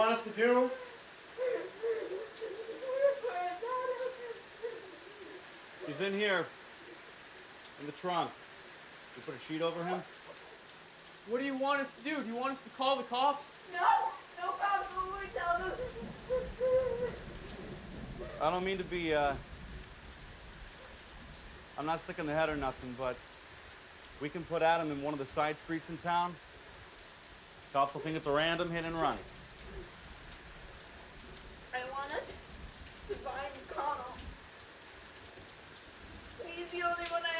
want us to do? He's in here. In the trunk. You put a sheet over him? What do you want us to do? Do you want us to call the cops? No cops will tell them. I don't mean to be, I'm not sick in the head or nothing, but we can put Adam in one of the side streets in town. Cops will think it's a random hit and run. I want us to find Connell. He's the only one I